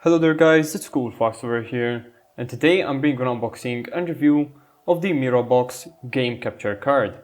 Hello there guys, it's CoolFox over here, and today I'm bringing an unboxing and review of the Mirabox game capture card.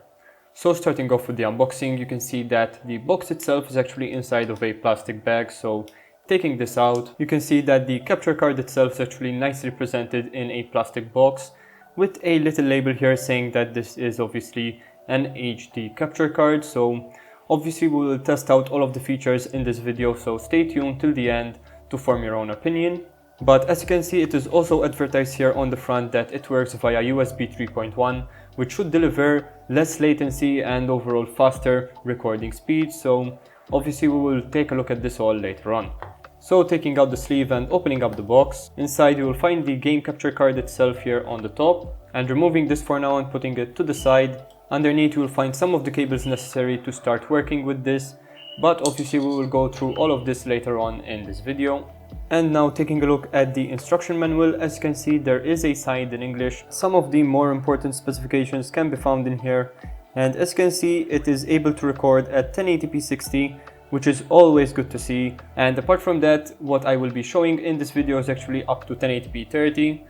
So starting off with the unboxing, you can see that the box itself is actually inside of a plastic bag, so taking this out, you can see that the capture card itself is actually nicely presented in a plastic box with a little label here saying that this is obviously an HD capture card. So obviously we will test out all of the features in this video, so stay tuned till the end to form your own opinion. But as you can see, it is also advertised here on the front that it works via USB 3.1, which should deliver less latency and overall faster recording speed. So obviously we will take a look at this all later on. So taking out the sleeve and opening up the box, inside you will find the game capture card itself here on the top, and removing this for now and putting it to the side. Underneath you will find some of the cables necessary to start working with this, but obviously we will go through all of this later on in this video. And now taking a look at the instruction manual, as you can see there is a side in English. Some of the more important specifications can be found in here, and as you can see it is able to record at 1080p 60, which is always good to see. And apart from that, what I will be showing in this video is actually up to 1080p 30,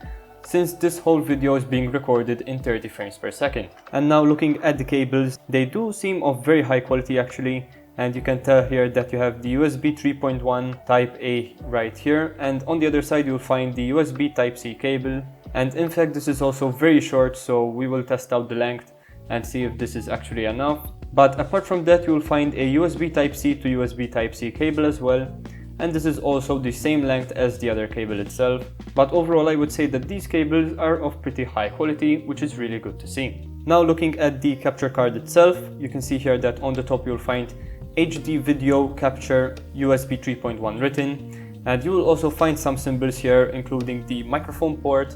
since this whole video is being recorded in 30 frames per second. And now looking at the cables, they do seem of very high quality actually. And you can tell here that you have the USB 3.1 Type A right here, and on the other side you'll find the USB Type C cable. And in fact this is also very short, so we will test out the length and see if this is actually enough. But apart from that, you'll find a USB Type C to USB Type C cable as well, and this is also the same length as the other cable itself. But overall I would say that these cables are of pretty high quality, which is really good to see. Now looking at the capture card itself, you can see here that on the top you'll find HD video capture USB 3.1 written, and you will also find some symbols here including the microphone port,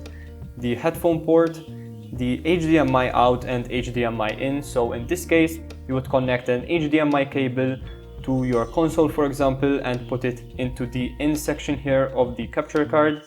the headphone port, the HDMI out and HDMI in. So in this case you would connect an HDMI cable to your console for example and put it into the in section here of the capture card,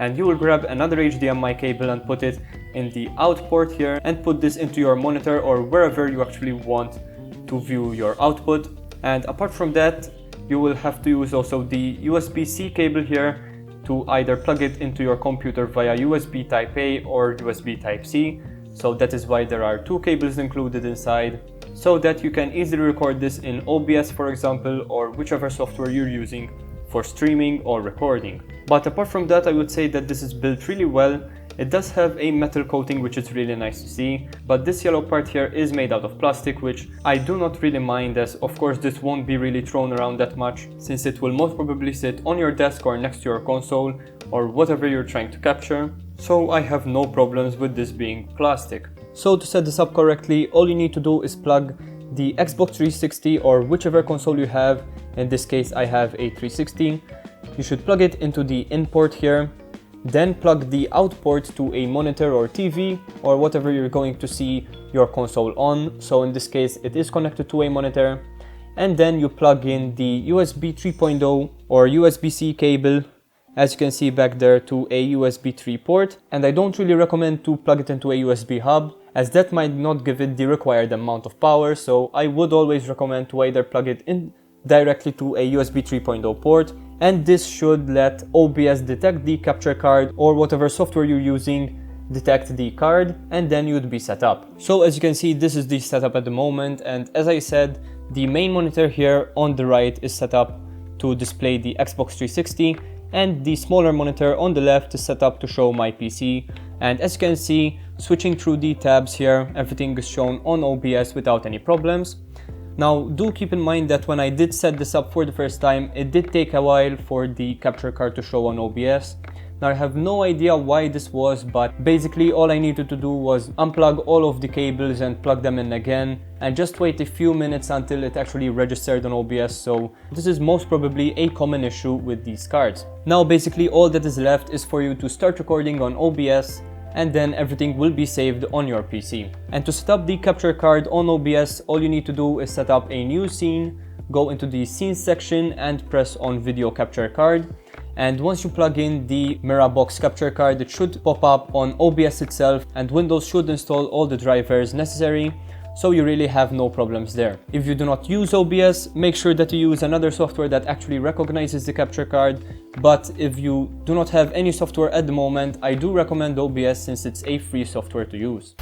and you will grab another HDMI cable and put it in the out port here and put this into your monitor or wherever you actually want to view your output. And apart from that, you will have to use also the USB-C cable here to either plug it into your computer via USB Type A or USB Type C. So that is why there are two cables included inside, so that you can easily record this in OBS for example, or whichever software you're using for streaming or recording. But apart from that, I would say that this is built really well. It does have a metal coating, which is really nice to see, but this yellow part here is made out of plastic, which I do not really mind, as of course this won't be really thrown around that much, since it will most probably sit on your desk or next to your console or whatever you're trying to capture. So I have no problems with this being plastic. So to set this up correctly, all you need to do is plug the Xbox 360 or whichever console you have. In this case I have a 360. You should plug it into the in port here. Then plug the out port to a monitor or TV or whatever you're going to see your console on. So in this case it is connected to a monitor. And then you plug in the USB 3.0 or USB-C cable, as you can see back there, to a USB 3 port. And I don't really recommend to plug it into a USB hub, as that might not give it the required amount of power. So I would always recommend to either plug it in directly to a USB 3.0 port, and this should let OBS detect the capture card or whatever software you're using detect the card, and then you'd be set up. So as you can see, this is the setup at the moment, and as I said, the main monitor here on the right is set up to display the Xbox 360, and the smaller monitor on the left is set up to show my PC. And as you can see, switching through the tabs here, everything is shown on OBS without any problems. Now do keep in mind that when I did set this up for the first time, it did take a while for the capture card to show on OBS. Now I have no idea why this was, but basically all I needed to do was unplug all of the cables and plug them in again, and just wait a few minutes until it actually registered on OBS. So this is most probably a common issue with these cards. Now basically all that is left is for you to start recording on OBS, and then everything will be saved on your PC. And to set up the capture card on OBS, all you need to do is set up a new scene, go into the scenes section and press on video capture card. And once you plug in the Mirabox capture card, it should pop up on OBS itself, and Windows should install all the drivers necessary so you really have no problems there. If you do not use OBS, make sure that you use another software that actually recognizes the capture card, but if you do not have any software at the moment, I do recommend OBS since it's a free software to use.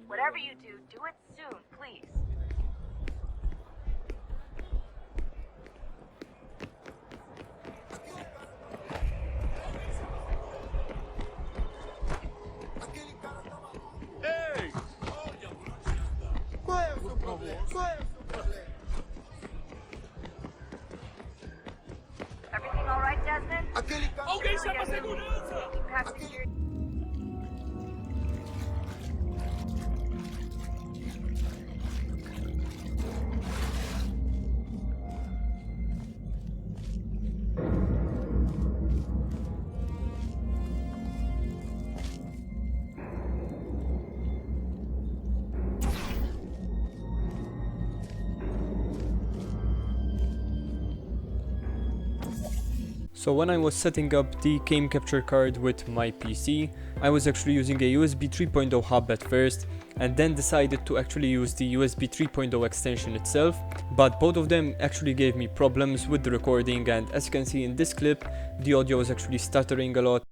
Whatever you do, do it soon, please. Everything all right, Desmond? Alguém chama a segurança! Passenger. So when I was setting up the game capture card with my PC, I was actually using a USB 3.0 hub at first, and then decided to actually use the USB 3.0 extension itself, but both of them actually gave me problems with the recording, and as you can see in this clip, the audio was actually stuttering a lot.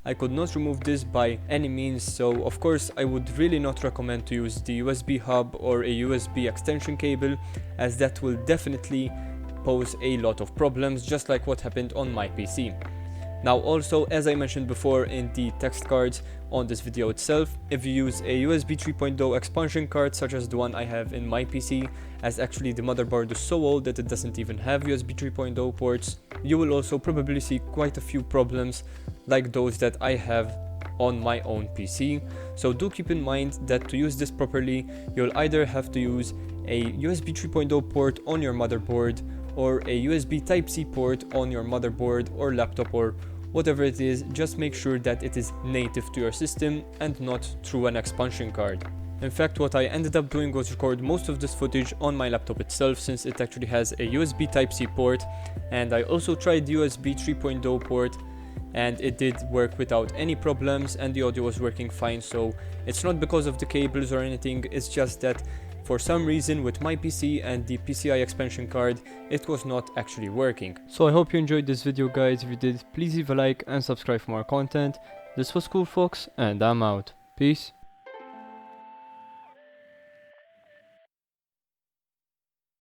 I could not remove this by any means, so of course I would really not recommend to use the USB hub or a USB extension cable, as that will definitely pose a lot of problems, just like what happened on my PC. Now also, as I mentioned before in the text cards on this video itself, if you use a USB 3.0 expansion card such as the one I have in my PC, as actually the motherboard is so old that it doesn't even have USB 3.0 ports, you will also probably see quite a few problems like those that I have on my own PC. So do keep in mind that to use this properly, you'll either have to use a USB 3.0 port on your motherboard, or a USB Type-C port on your motherboard or laptop or whatever it is. Just make sure that it is native to your system and not through an expansion card. In fact, what I ended up doing was record most of this footage on my laptop itself, since it actually has a USB Type-C port, and I also tried the USB 3.0 port and it did work without any problems and the audio was working fine. So it's not because of the cables or anything, it's just that for some reason with my PC and the PCI expansion card, it was not actually working. So I hope you enjoyed this video, guys. If you did, please leave a like and subscribe for more content. This was CoolFox and I'm out. Peace.